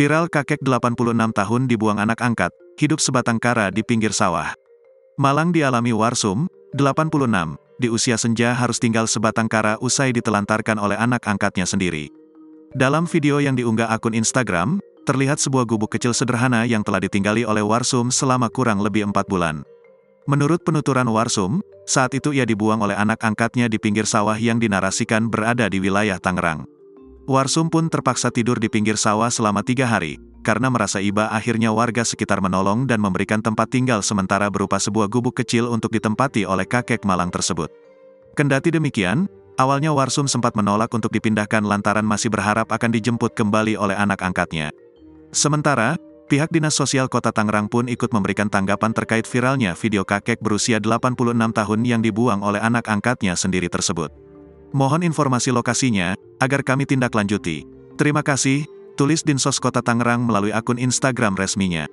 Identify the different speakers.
Speaker 1: Viral kakek 86 tahun dibuang anak angkat, hidup sebatang kara di pinggir sawah. Malang dialami Warsum, 86, di usia senja harus tinggal sebatang kara usai ditelantarkan oleh anak angkatnya sendiri. Dalam video yang diunggah akun Instagram, terlihat sebuah gubuk kecil sederhana yang telah ditinggali oleh Warsum selama kurang lebih 4 bulan. Menurut penuturan Warsum, saat itu ia dibuang oleh anak angkatnya di pinggir sawah yang dinarasikan berada di wilayah Tangerang. Warsum pun terpaksa tidur di pinggir sawah selama 3 hari, karena merasa iba akhirnya warga sekitar menolong dan memberikan tempat tinggal sementara berupa sebuah gubuk kecil untuk ditempati oleh kakek malang tersebut. Kendati demikian, awalnya Warsum sempat menolak untuk dipindahkan lantaran masih berharap akan dijemput kembali oleh anak angkatnya. Sementara, pihak Dinas Sosial Kota Tangerang pun ikut memberikan tanggapan terkait viralnya video kakek berusia 86 tahun yang dibuang oleh anak angkatnya sendiri tersebut. Mohon informasi lokasinya, agar kami tindak lanjuti. Terima kasih, tulis Dinsos Kota Tangerang melalui akun Instagram resminya.